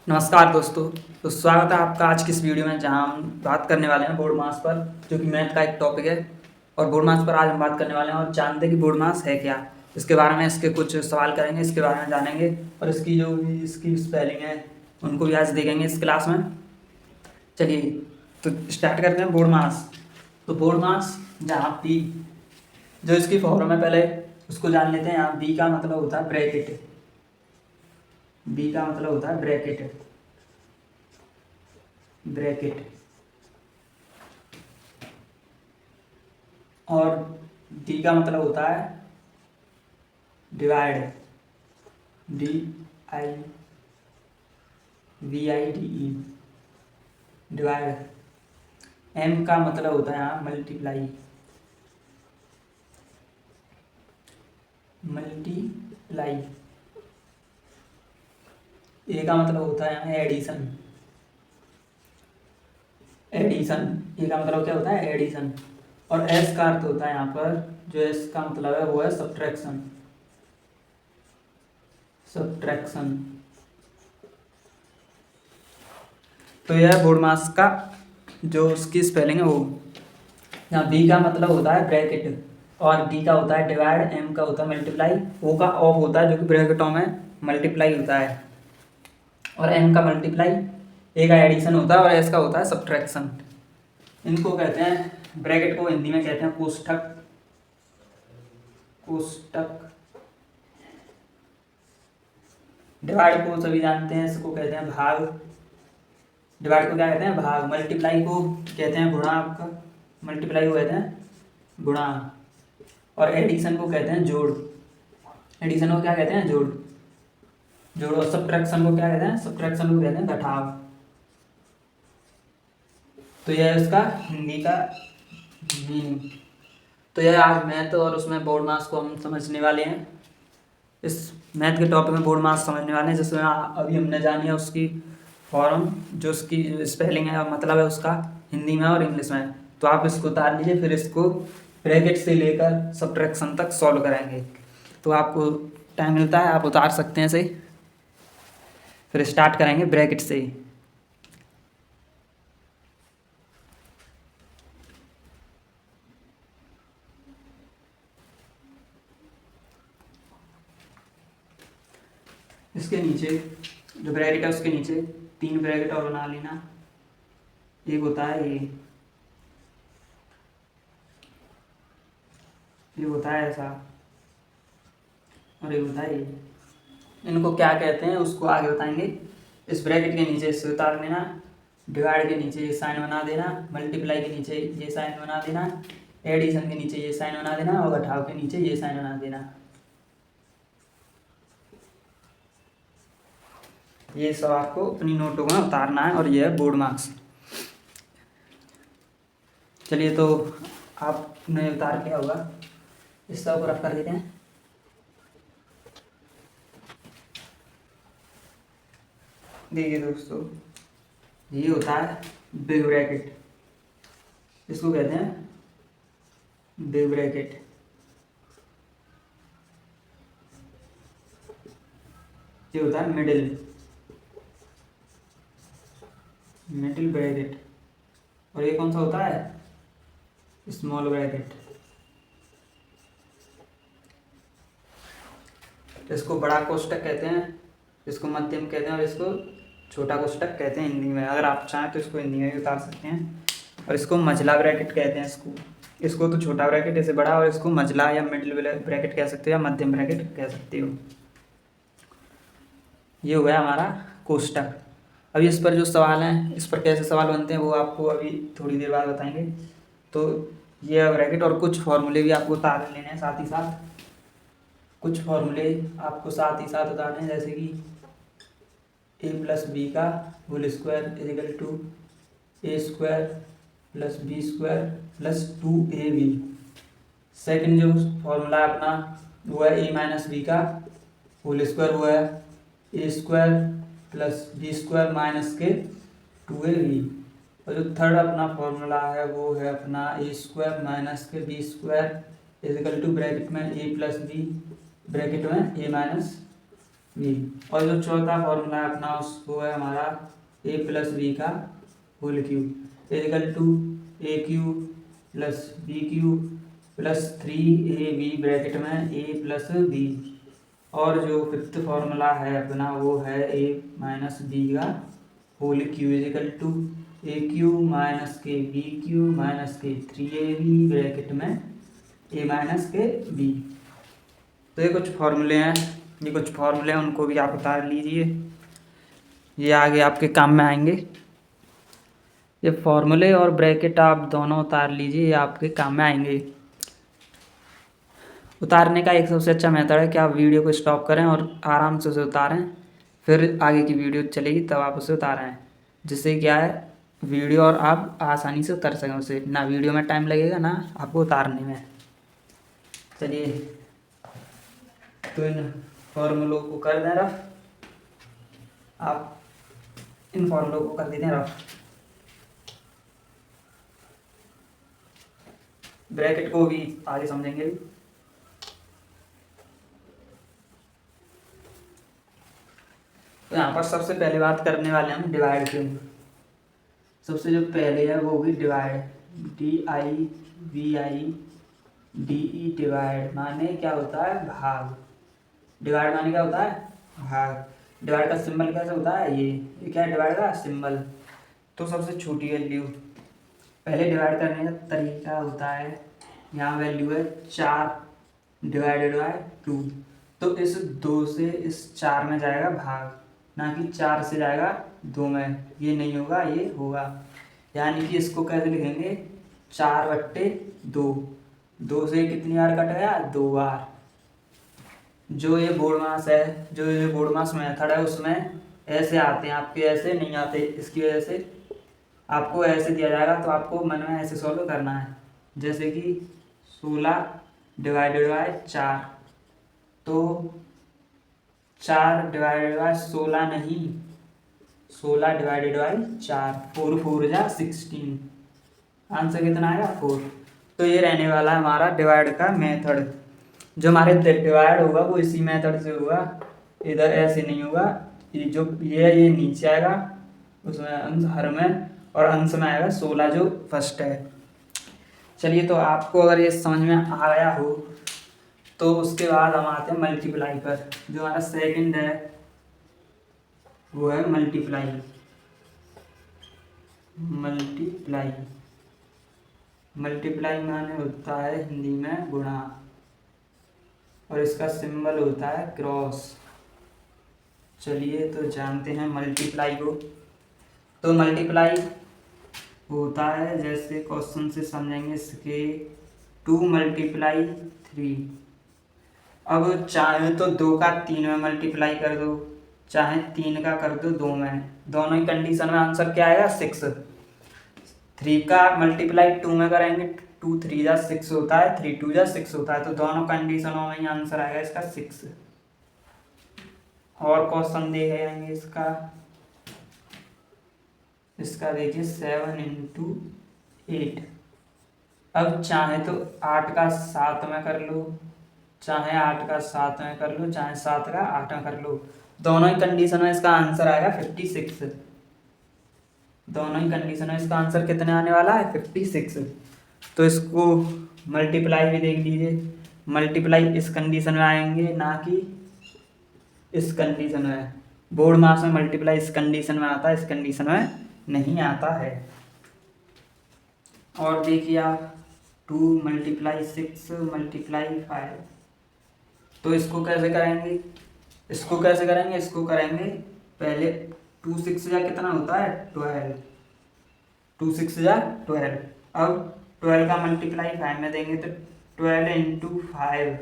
नमस्कार दोस्तों। तो स्वागत है आपका आज की इस वीडियो में, जहां हम बात करने वाले हैं बोर्ड मास पर, जो कि मैथ का एक टॉपिक है। और बोर्ड मास पर आज हम बात करने वाले हैं और जानते हैं कि बोर्ड मास है क्या। इसके बारे में इसके कुछ सवाल करेंगे, इसके बारे में जानेंगे और इसकी जो भी इसकी स्पेलिंग है उनको भी आज देखेंगे इस क्लास में। चलिए तो स्टार्ट करते हैं बोर्ड मास। तो बोर्ड मास जहाँ पी, जो इसकी फॉर्म है पहले उसको जान लेते हैं। यहाँ बी का मतलब होता है ब्रैकेट। बी का मतलब होता है ब्रैकेट। ब्रैकेट और डी का मतलब होता है divide. D I V I D E, divide. M का मतलब होता है यहाँ मल्टीप्लाई। मल्टीप्लाई। ए का मतलब होता है यहाँ एडिशन। एडिशन, ए का मतलब क्या होता है एडिशन। और एस का अर्थ होता है यहाँ पर, जो एस का मतलब है वो है सब्ट्रैक्शन। सब्ट्रैक्शन। तो यह बोर्ड मास का जो उसकी स्पेलिंग है वो। यहाँ बी का मतलब होता है ब्रैकेट और डी का होता है डिवाइड, एम का होता है मल्टीप्लाई, ओ का ऑफ होता है जो कि ब्रैकेटों में मल्टीप्लाई होता है, और एम का मल्टीप्लाई, ए का एडिशन होता है और एस का होता है सब्ट्रैक्शन। इनको कहते हैं, ब्रैकेट को हिंदी में कहते हैं कोष्ठक। कोष्ठक। डिवाइड को सभी जानते हैं, इसको कहते हैं भाग। डिवाइड को क्या कहते हैं भाग। मल्टीप्लाई को कहते हैं गुणा। आपका मल्टीप्लाई को कहते हैं गुणा। और एडिशन को कहते हैं जोड़। एडिशन को क्या कहते हैं जोड़। जोड़। और सब्ट्रैक्शन को क्या कहते हैं, सब्ट्रैक्शन को कहते हैं घटाव। तो यह है इसका हिंदी का मीनिंग। तो यह आज मैथ और उसमें बोर्ड मास को हम समझने वाले हैं। इस मैथ के टॉपिक में बोर्ड मास समझने वाले हैं, जिसमें अभी हमने जानी है उसकी फॉर्म, जो उसकी स्पेलिंग है और मतलब है उसका, हिंदी में और इंग्लिश में। तो आप इसको उतार लीजिए, फिर इसको ब्रैकेट से लेकर सब्ट्रैक्शन तक सॉल्व करेंगे। तो आपको टाइम मिलता है आप उतार सकते हैं सही। फिर स्टार्ट करेंगे ब्रैकेट से ही। इसके नीचे जो ब्रैकेट है उसके नीचे 3 ब्रैकेट और बना लेना। एक होता है ये होता है ऐसा, और ये होता है ये। इनको क्या कहते हैं उसको आगे बताएंगे। इस ब्रैकेट के नीचे इसे उतार लेना, डिवाइड के नीचे ये साइन बना देना, मल्टीप्लाई के नीचे ये साइन बना देना, एडिशन के नीचे ये साइन बना देना और घटाव के नीचे ये साइन बना देना। ये सब आपको अपनी नोटों में उतारना है और ये है बोर्ड मार्क्स। चलिए तो आपने उतार लिया होगा, इस सब को रफ कर लेते हैं। देखिए दोस्तों, ये होता है बिग ब्रैकेट। इसको कहते हैं बिग ब्रैकेट। ये होता है मिडिल। Middle bracket. और ये कौन सा होता है स्मॉल ब्रैकेट। इसको बड़ा कोष्ठक कहते हैं, इसको मध्यम कहते हैं और इसको छोटा कोष्ठक कहते हैं हिंदी में। अगर आप चाहें तो इसको हिंदी में भी उतार सकते हैं। और इसको मझला ब्रैकेट कहते हैं। इसको तो छोटा ब्रैकेट ऐसे बड़ा, और इसको मझला या मिडिल ब्रैकेट कह सकते हो या मध्यम ब्रैकेट कह सकते हो। ये हो गया हमारा कोष्ठक। अभी इस पर जो सवाल हैं, इस पर कैसे सवाल बनते हैं वो आपको अभी थोड़ी देर बाद बताएंगे। तो ये ब्रैकेट और कुछ फॉर्मूले भी आपको उतार लेने हैं साथ ही साथ। कुछ फॉर्मूले आपको साथ ही साथ उतारने हैं, जैसे कि a प्लस बी का whole square is equal to A square plus B square plus 2ab। Second जो फॉर्मूला है अपना वो है a माइनस बी का होल स्क्वायर, वो है A square plus B square minus के 2ab। और जो थर्ड अपना फॉर्मूला है वो है अपना ए स्क्वायर माइनस के b square is equal to bracket में ए प्लस बी, ब्रैकेट में ए माइनस बी। और जो चौथा फॉर्मूला है अपना वो है हमारा ए प्लस बी का whole cube equal to a cube plus b cube plus 3ab bracket में ए प्लस बी। और जो फिफ्थ फॉर्मूला है अपना वो है ए माइनस बी का whole cube equal to a cube minus के बी क्यूब माइनस के 3ab ब्रैकेट में ए माइनस के बी। तो ये कुछ फॉर्मूले हैं, ये कुछ फॉर्मूले हैं, उनको भी आप उतार लीजिए, ये आगे आपके काम में आएंगे। ये फॉर्मूले और ब्रैकेट आप दोनों उतार लीजिए, ये आपके काम में आएंगे। उतारने का एक सबसे अच्छा मेथड है कि आप वीडियो को स्टॉप करें और आराम से उसे उतारें, फिर आगे की वीडियो चलेगी तब आप उसे उतारें, जिससे क्या है वीडियो और आप आसानी से उतार सकें उसे, ना वीडियो में टाइम लगेगा ना आपको उतारने में। चलिए तो इन फॉर्मूलों को कर दें रफ, आप इन फॉर्मूलों को कर देते हैं रफ। ब्रैकेट को भी आगे समझेंगे। तो यहाँ पर सबसे पहले बात करने वाले हम डिवाइड की। सबसे जो पहले है वो होगी डिवाइड, DIVIDE डिवाइड माने क्या होता है भाग। डिवाइड माने क्या होता है भाग। डिवाइड का सिंबल कैसे होता है ये क्या है डिवाइड का सिंबल। तो सबसे छोटी वैल्यू पहले डिवाइड करने का तरीका होता है, यहाँ वैल्यू है 4 डिवाइडेड बाय 2, तो इस 2 से इस 4 में जाएगा भाग, ना कि 4 से जाएगा 2 में, ये नहीं होगा ये होगा। यानी कि इसको कैसे लिखेंगे 4/2, 2 से कितनी बार कट गया 2 बार। जो ये बोर्ड मास है, जो ये बोर्ड मास मेथड है उसमें ऐसे आते हैं आपके, ऐसे नहीं आते, इसकी वजह से आपको ऐसे दिया जाएगा तो आपको मन में ऐसे सॉल्व करना है। जैसे कि 16 डिवाइडेड बाय 4, तो 4 डिवाइडेड बाय 16 नहीं, 16 डिवाइडेड बाई 4, 4 4 जा 16, आंसर कितना आएगा 4। तो ये रहने वाला है हमारा डिवाइड का मेथड। जो हमारे डिवाइड होगा वो इसी मेथड से होगा, इधर ऐसे नहीं होगा। ये जो ये नीचे आएगा उसमें अंश हर में, और अंश में आएगा 16 जो फर्स्ट है। चलिए तो आपको अगर ये समझ में आ गया हो तो उसके बाद हम आते हैं मल्टीप्लाई पर। जो हमारा सेकंड है वो है मल्टीप्लाई। मल्टीप्लाई मल्टीप्लाई माने होता है हिंदी में गुणा, और इसका सिंबल होता है क्रॉस। चलिए तो जानते हैं मल्टीप्लाई को। तो मल्टीप्लाई होता है जैसे क्वेश्चन से समझेंगे इसके 2 × 3। अब चाहे तो 2 का 3 में मल्टीप्लाई कर दो, चाहे 3 का कर दो 2 में, दोनों ही कंडीशन में आंसर क्या आएगा 6। 3 का मल्टीप्लाई 2 में करेंगे 2 3 जा 6 होता है, 3 2 जा 6 होता है, तो दोनों कंडीशनों में ही आंसर आएगा इसका 6। और क्वेश्चन देखेंगे इसका देखिए 7 × 8। अब चाहे तो 8 का 7 में कर लो, चाहे 8 का 7 में कर लो, चाहे 7 का 8 में कर लो, दोनों ही कंडीशन में इसका आंसर आएगा 56। दोनों ही कंडीशन में इसका आंसर कितने आने वाला है 56। तो इसको मल्टीप्लाई भी देख लीजिए, मल्टीप्लाई इस कंडीशन में आएंगे ना कि इस कंडीशन में। बोर्ड मास में मल्टीप्लाई इस कंडीशन में आता है, इस कंडीशन में नहीं आता है। और देखिए आप 2 × 6 × 5, तो इसको कैसे करेंगे, इसको कैसे करेंगे, इसको करेंगे पहले 2 6 जा कितना होता है 12, 2 6 जा 12। अब 12 का मल्टीप्लाई 5 में देंगे तो 12 × 5,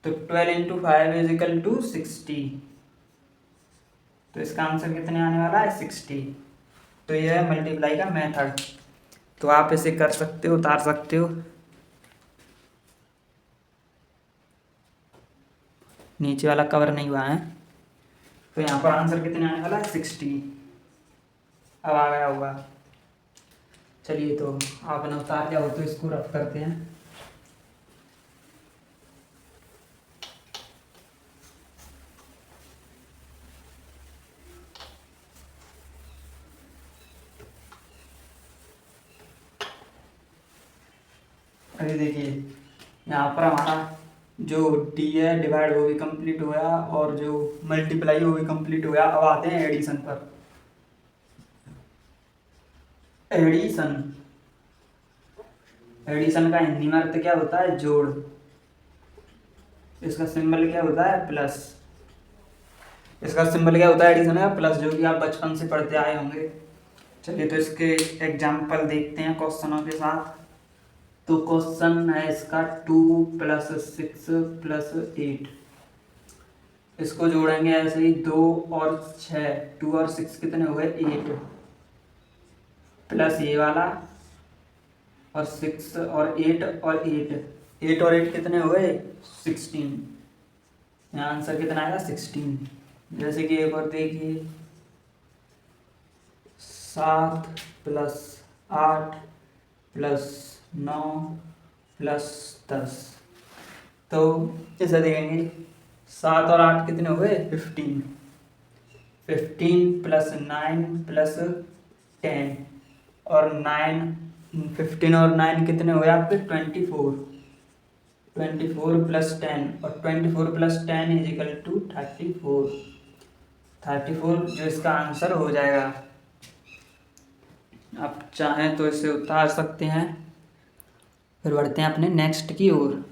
तो 12 × 5 = 60। तो इसका आंसर कितने आने वाला है 60। तो यह है मल्टीप्लाई का मेथड। तो आप इसे कर सकते हो, उतार सकते हो। नीचे वाला कवर नहीं हुआ है, तो यहाँ पर आंसर कितने आने वाला है 60। अब आ गया होगा। चलिए तो आपने उतार लिया हो तो इसको रफ करते हैं। अभी देखिए यहाँ पर हमारा जो डी है डिवाइड वो भी कंप्लीट हो गया और जो मल्टीप्लाई वो भी कंप्लीट हो गया। अब आते हैं एडिशन पर। एडिशन, एडिशन का हिंदी में अर्थ क्या होता है? जोड़। इसका सिंबल क्या होता है? प्लस। इसका सिंबल क्या होता है एडिशन का? प्लस, जो कि आप बचपन से पढ़ते आए होंगे। चलिए तो इसके एग्जाम्पल देखते हैं क्वेश्चनों के साथ। तो क्वेश्चन है इसका 2 + 6 + 8। इसको जोड़ेंगे ऐसे ही 2 और 6, 2 और 6 कितने हो गए? 8, प्लस ये वाला और 6 और 8 और 8, 8 और 8 कितने हो गए? 16। यहाँ आंसर कितना आएगा? 16। जैसे कि एक और देखिए 7 + 8 + 9 + 10। तो इसे देखेंगे 7 और 8 कितने हो गए? 15। 15 + 9 + 10 और 9, 15 और 9 कितने हो गए आपके? 24। 24 + 10 और 24 + 10 = 34। 34 जो इसका आंसर हो जाएगा। आप चाहें तो इसे उतार सकते हैं। फिर बढ़ते हैं अपने नेक्स्ट की ओर।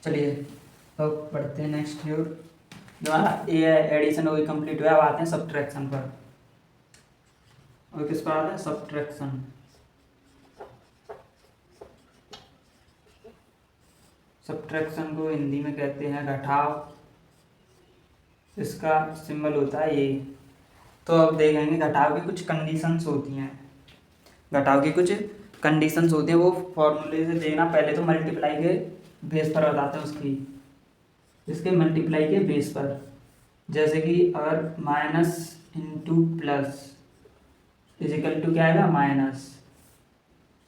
चलिए तो बढ़ते हैं नेक्स्ट की ओर। जो हमारा ए है एडिशन वो कंप्लीट हुआ। अब आते हैं सब्ट्रैक्शन पर। और किस पर आते हैं? सब्ट्रैक्शन। सब्ट्रैक्शन को हिंदी में कहते हैं घटाव। इसका सिंबल होता है ये। तो अब देखेंगे घटाव की कुछ कंडीशंस होती हैं। घटाव की कुछ कंडीशंस होती हैं, वो फॉर्मूले से देखना। पहले तो मल्टीप्लाई के बेस पर बताते हैं उसकी, इसके मल्टीप्लाई के बेस पर। जैसे कि अगर minus into plus equal to क्या आएगा? Minus.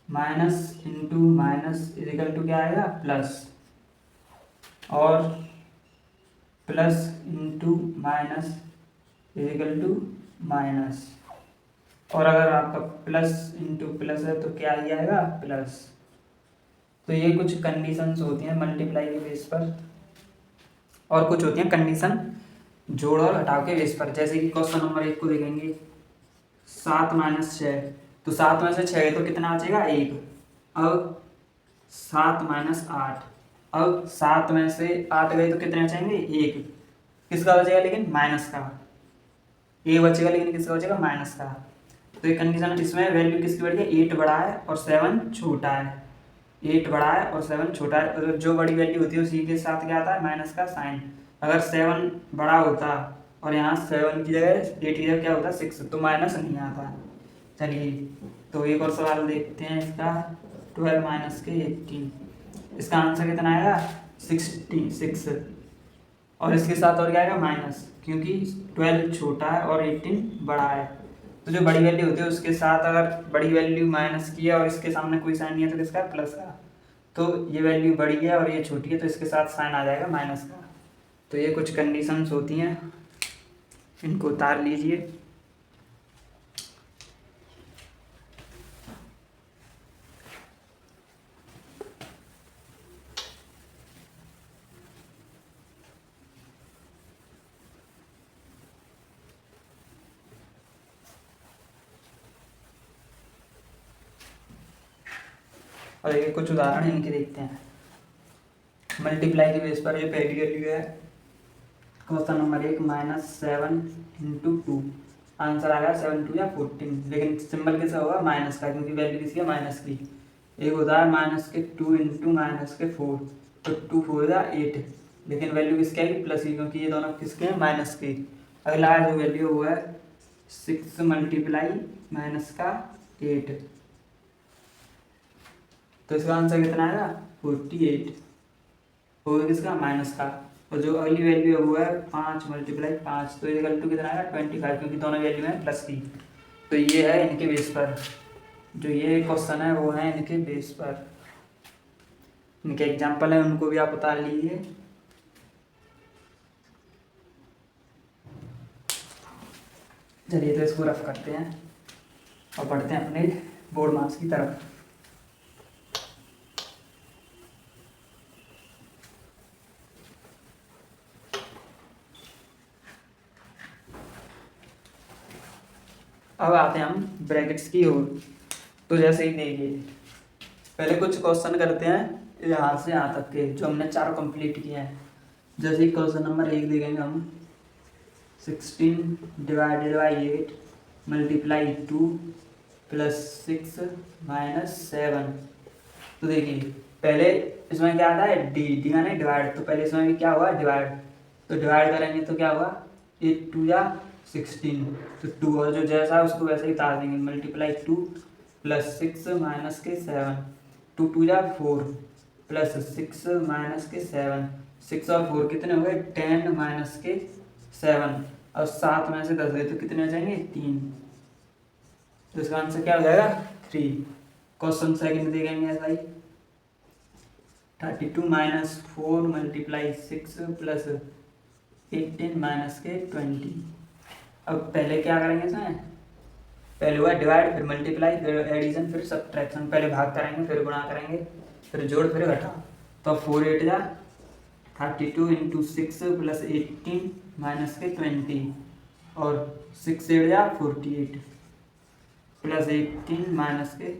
Minus into minus equal to क्या आएगा? प्लस। और plus into minus equal to minus. और अगर आपका प्लस इंटू प्लस है तो क्या ही आएगा? प्लस। तो ये कुछ कंडीशंस होती हैं मल्टीप्लाई के बेस पर। और कुछ होती हैं कंडीशन जोड़ और घटाव के बेस पर। जैसे कि क्वेश्चन नंबर 1 को देखेंगे 7 - 6। तो 7 में से 6 गए तो कितना बचेगा? 1। अब 7 - 8। अब 7 में से 8 गए तो कितने बचेंगे? 1। किसका बचेगा लेकिन? माइनस का। ये बचेगा लेकिन किसका बचेगा? माइनस का। तो ये कंडीशन इसमें वैल्यू किसकी बड़ी है? 8 बड़ा है और 7 छोटा है। 8 बड़ा है और 7 छोटा है। अगर जो बड़ी वैल्यू होती है उसी के साथ क्या आता है? माइनस का साइन। अगर 7 बड़ा होता और यहाँ 7 की जगह 8 की जगह क्या होता? 6, तो माइनस नहीं आता। चलिए तो एक और सवाल देखते हैं इसका। 12 - 18। इसका आंसर कितना आएगा? 66। और इसके साथ और क्या आएगा? माइनस, क्योंकि 12 छोटा है और 18 बड़ा है। तो जो बड़ी वैल्यू होती है उसके साथ अगर बड़ी वैल्यू माइनस की है और इसके सामने कोई साइन नहीं है तो किसका? प्लस का। तो ये वैल्यू बड़ी है और ये छोटी है तो इसके साथ साइन आ जाएगा माइनस का। तो ये कुछ कंडीशंस होती हैं, इनको उतार लीजिए। और ये कुछ उदाहरण इनके देखते हैं। मल्टीप्लाई के बेस पर ये पहली वैल्यू है क्वेश्चन नंबर 1 -7 × 2। आंसर आ गया 7 2 या 14। लेकिन सिंबल किसका होगा? माइनस का, क्योंकि वैल्यू किसकी है? माइनस की। एक होता है -2 × -4, तो 2 4 या 8। लेकिन वैल्यू किसकी आएगी? प्लस की, क्योंकि ये दोनों किसके हैं? माइनस के। अगला जो वैल्यू वो है 6 × -8। तो इसका आंसर कितना आएगा? 48 होगा किसका? माइनस का। और जो अगली वैल्यू है वो है 5 × 5, तो इक्वल टू कितना आएगा? 25, क्योंकि दोनों वैल्यू है प्लस की। तो ये है इनके बेस पर, जो ये क्वेश्चन है वो है इनके बेस पर। इनके एग्जाम्पल हैं, उनको भी आप उतार लीजिए। चलिए तो इसको रफ करते हैं और बढ़ते हैं अपने बोर्ड मार्क्स की तरफ। अब आते हैं हम ब्रैकेट्स की ओर। तो जैसे ही देखिए, पहले कुछ क्वेश्चन करते हैं यहाँ से यहाँ तक के जो हमने 4 कंप्लीट किए हैं। जैसे क्वेश्चन नंबर 1 देखेंगे हम, 16 divided by 8 multiply 2 plus 6 minus 7। तो देखिए पहले इसमें क्या आता है, डी माने डिवाइड, तो पहले इसमें भी क्या हुआ डिवाइड, तो डिवाइड करेंगे तो क्या हुआ 8 2 या 16, तो 2 और जो जैसा है उसको वैसे ही उतार देंगे। मल्टीप्लाई 2 प्लस 6 माइनस के 7, 2 2 या 4 प्लस 6 माइनस के 7, 6 और 4 कितने हो गए 10 माइनस के 7, और 7 में से 10 गए तो कितने हो जाएंगे 3, तो इसका आंसर क्या हो जाएगा 3। क्वेश्चन सेकंड देखेंगे ऐसा ही, 32 माइनस 4 मल्टीप्लाई 6 प्लस 18 माइनस के 20। अब पहले क्या करेंगे इसमें, पहले हुआ डिवाइड, फिर मल्टीप्लाई, फिर एडिशन, फिर सब्ट्रैक्शन। पहले भाग करेंगे, फिर गुणा करेंगे, फिर जोड़, फिर घटा। तो 4 8 जा 32 इंटू 6 प्लस 18 माइनस के 20, और 6 8 जा 48 प्लस 18 माइनस के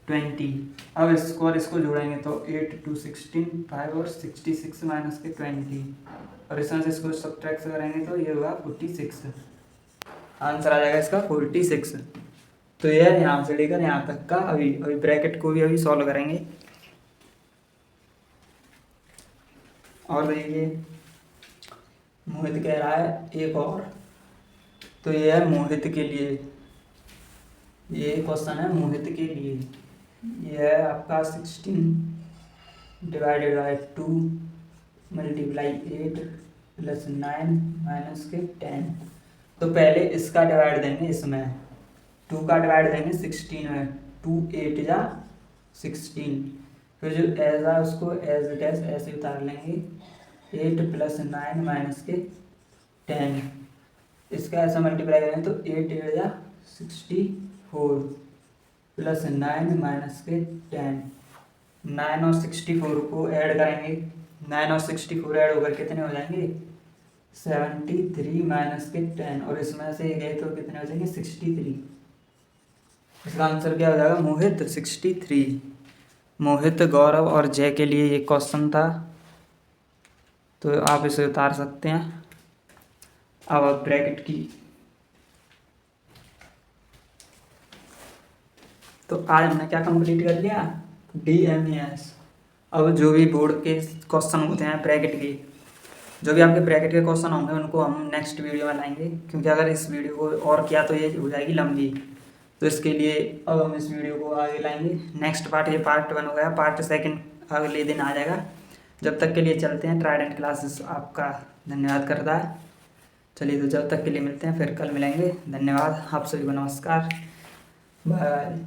20। अब इसको और इसको जोड़ेंगे तो 8 2 16 5 और 66 माइनस के 20, और इसमें से इसको सब्ट्रैक्ट करेंगे तो ये हुआ 46। आंसर आ जाएगा इसका 46। तो ये है यहाँ से लेकर यहाँ तक का। अभी ब्रैकेट को भी अभी सॉल्व करेंगे। और देखिए मोहित कह रहा है एक और, तो ये है मोहित के लिए, ये क्वेश्चन है मोहित के लिए। ये है आपका 16 divided by 2 multiply 8 plus 9 minus के 10। तो पहले इसका डिवाइड देंगे, इसमें 2 का डिवाइड देंगे 16 में, 2 8 जा 16, फिर जो एज है उसको एज इट एज ऐसे उतार लेंगे, 8 प्लस 9 माइनस के 10। इसका ऐसा मल्टीप्लाई करेंगे तो 8 8 जा 64 प्लस 9 माइनस के 10। 9 और 64 को ऐड करेंगे, 9 और 64 ऐड होकर कितने हो जाएंगे 73 माइनस के 10, और इसमें से गए तो कितने हो जाएंगे 63। इसका आंसर क्या हो जाएगा मोहित 63। मोहित, गौरव और जय के लिए ये क्वेश्चन था, तो आप इसे उतार सकते हैं। अब ब्रैकेट की, तो आज हमने क्या कंप्लीट कर लिया DMAS। अब जो भी बोर्ड के क्वेश्चन होते हैं ब्रैकेट के, जो भी आपके ब्रैकेट के क्वेश्चन होंगे उनको हम नेक्स्ट वीडियो में लाएंगे, क्योंकि अगर इस वीडियो को और किया तो ये हो जाएगी लंबी, तो इसके लिए अब हम इस वीडियो को आगे लाएंगे। नेक्स्ट पार्ट, ये पार्ट 1 हो गया, पार्ट 2 अगले दिन आ जाएगा। जब तक के लिए चलते हैं, ट्राइडेंट क्लासेस आपका धन्यवाद करता है। चलिए तो जब तक के लिए मिलते हैं, फिर कल मिलेंगे। धन्यवाद, आप सभी को नमस्कार, बाय।